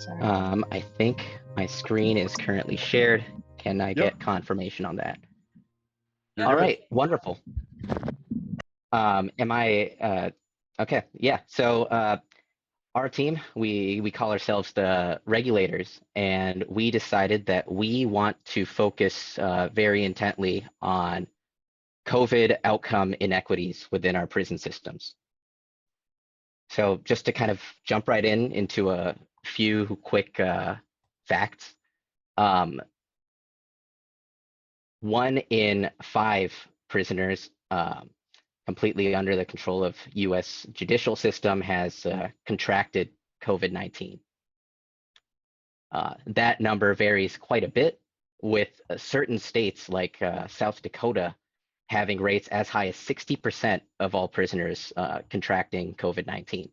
I think my screen is currently shared. Can I get confirmation on that? All right, wonderful. Okay, yeah, so our team, we call ourselves the Regulators, and we decided that we want to focus very intently on COVID outcome inequities within our prison systems. So just to kind of jump right into a few quick facts. 1 in 5 prisoners completely under the control of US judicial system has contracted COVID-19. That number varies quite a bit, with certain states like South Dakota having rates as high as 60% of all prisoners contracting COVID-19.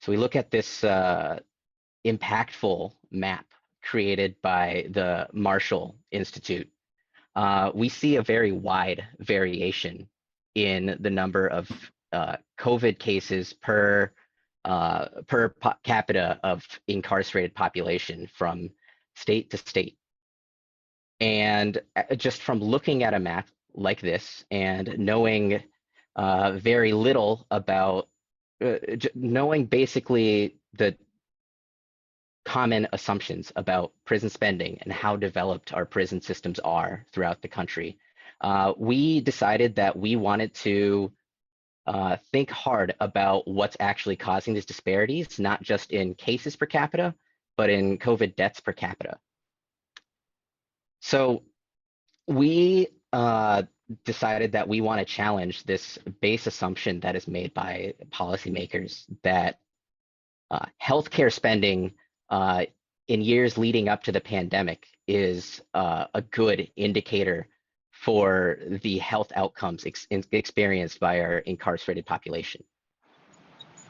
So we look at this impactful map created by the Marshall Institute. We see a very wide variation in the number of COVID cases per capita of incarcerated population from state to state. And just from looking at a map like this and knowing very little about, knowing basically the common assumptions about prison spending and how developed our prison systems are throughout the country, we decided that we wanted to think hard about what's actually causing these disparities, not just in cases per capita, but in COVID deaths per capita. So we decided that we want to challenge this base assumption that is made by policymakers that healthcare spending in years leading up to the pandemic is a good indicator for the health outcomes experienced by our incarcerated population.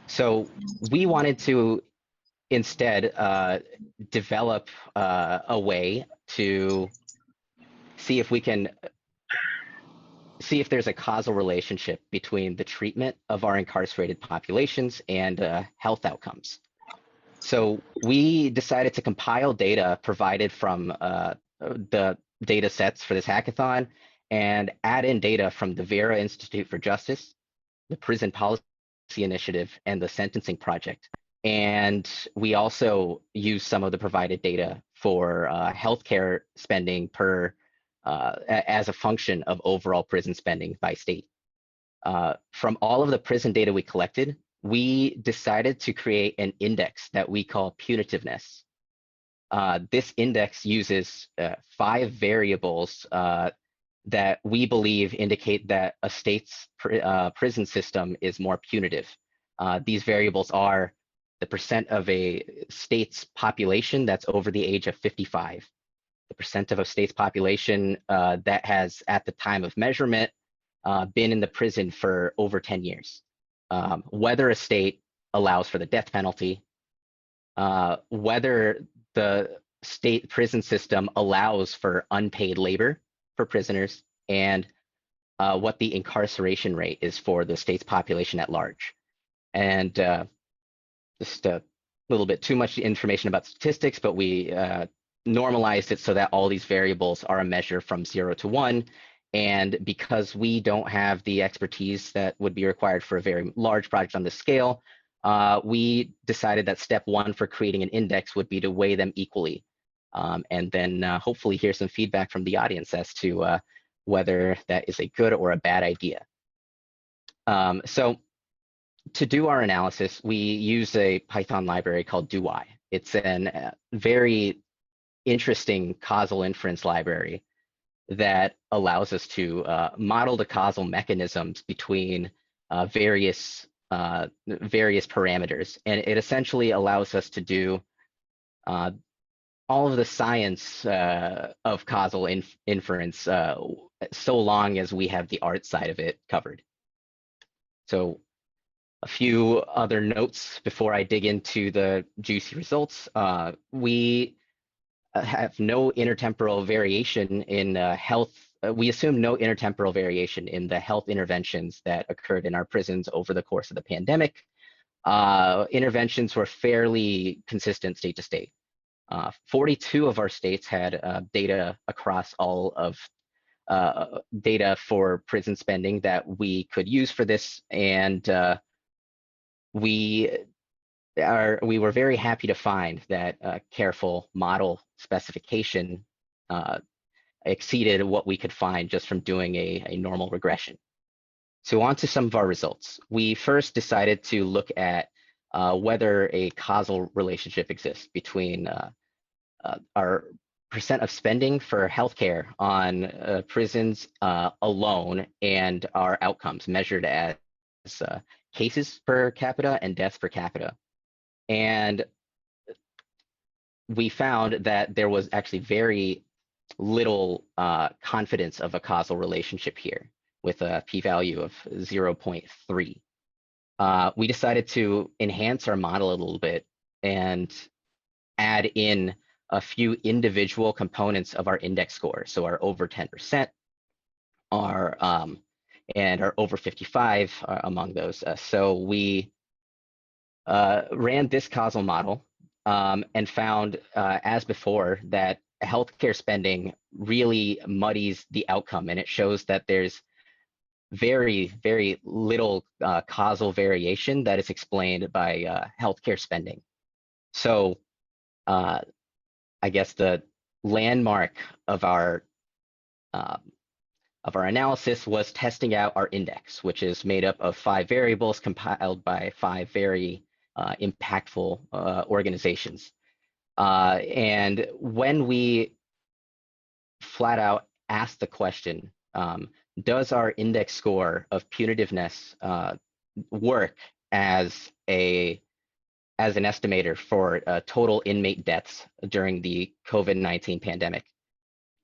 So we wanted to instead develop a way to see if we can see if there's a causal relationship between the treatment of our incarcerated populations and health outcomes. So we decided to compile data provided from the data sets for this hackathon and add in data from the Vera Institute for Justice, the Prison Policy Initiative, and the Sentencing Project. And we also used some of the provided data for healthcare spending per as a function of overall prison spending by state. From all of the prison data we collected, we decided to create an index that we call punitiveness. This index uses 5 variables that we believe indicate that a state's prison system is more punitive. These variables are the percent of a state's population that's over the age of 55, the percent of a state's population that has, at the time of measurement, been in the prison for over 10 years, whether a state allows for the death penalty, whether the state prison system allows for unpaid labor for prisoners, and what the incarceration rate is for the state's population at large. And just a little bit too much information about statistics, but we normalized it so that all these variables are a measure from 0 to 1. And because we don't have the expertise that would be required for a very large project on this scale, we decided that step 1 for creating an index would be to weigh them equally. And then hopefully hear some feedback from the audience as to whether that is a good or a bad idea. So to do our analysis, we use a Python library called DOWHY. It's a very interesting causal inference library that allows us to model the causal mechanisms between various parameters. And it essentially allows us to do all of the science of causal inference so long as we have the art side of it covered. So a few other notes before I dig into the juicy results. We have no intertemporal variation in health. We assume no intertemporal variation in the health interventions that occurred in our prisons over the course of the pandemic. interventions were fairly consistent state to state. 42 of our states had data across all of data for prison spending that we could use for this, and we were very happy to find that careful model specification exceeded what we could find just from doing a normal regression. So on to some of our results. We first decided to look at whether a causal relationship exists between our percent of spending for healthcare on prisons alone and our outcomes measured as cases per capita and deaths per capita. And we found that there was actually very little confidence of a causal relationship here, with a p-value of 0.3. We decided to enhance our model a little bit and add in a few individual components of our index score. So our over 10%, and our over 55 are among those. So we ran this causal model and found, as before, that healthcare spending really muddies the outcome, and it shows that there's very, very little causal variation that is explained by healthcare spending. So I guess the landmark of our analysis was testing out our index, which is made up of 5 variables compiled by 5 very impactful organizations. And when we flat out asked the question, does our index score of punitiveness work as an estimator for total inmate deaths during the COVID-19 pandemic?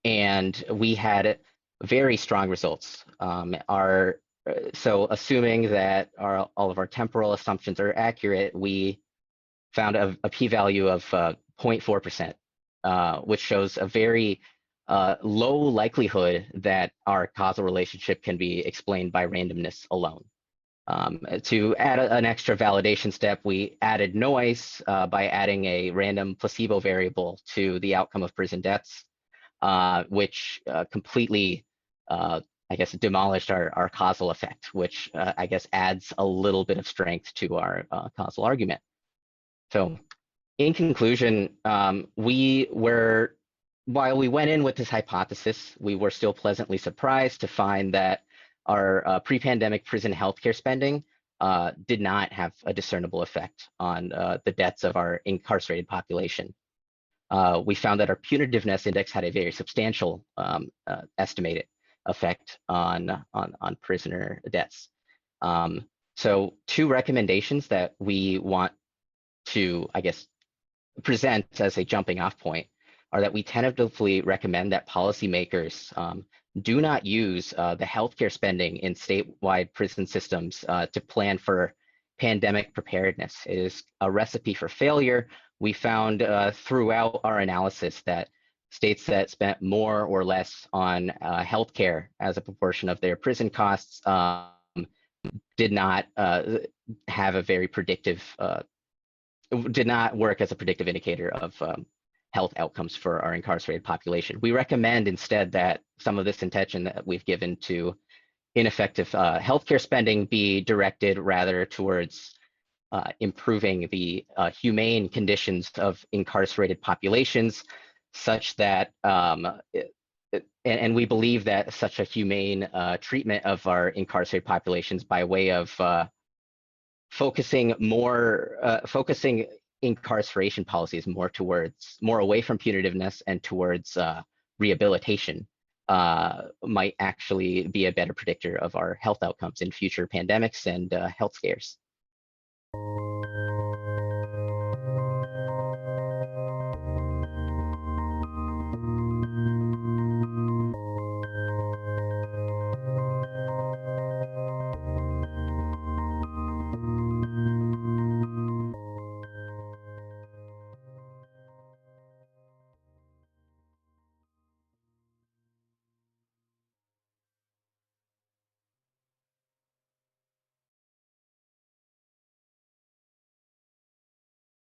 And we had very strong results. So assuming that all of our temporal assumptions are accurate, we found a p-value of 0.4%, which shows a very low likelihood that our causal relationship can be explained by randomness alone. To add an extra validation step, we added noise by adding a random placebo variable to the outcome of prison deaths, which completely, I guess, demolished our causal effect, which I guess adds a little bit of strength to our causal argument. So in conclusion, while we went in with this hypothesis, we were still pleasantly surprised to find that our pre-pandemic prison healthcare spending did not have a discernible effect on the deaths of our incarcerated population. We found that our punitiveness index had a very substantial estimated effect on prisoner deaths. So 2 recommendations that we want to, I guess, present as a jumping off point are that we tentatively recommend that policymakers do not use the healthcare spending in statewide prison systems to plan for pandemic preparedness. It is a recipe for failure. We found throughout our analysis that states that spent more or less on healthcare as a proportion of their prison costs did not have a very predictive, did not work as a predictive indicator of health outcomes for our incarcerated population. We recommend instead that some of this intention that we've given to ineffective healthcare spending be directed rather towards improving the humane conditions of incarcerated populations, such that, and we believe that such a humane treatment of our incarcerated populations by way of focusing incarceration policies more away from punitiveness and towards rehabilitation might actually be a better predictor of our health outcomes in future pandemics and health scares.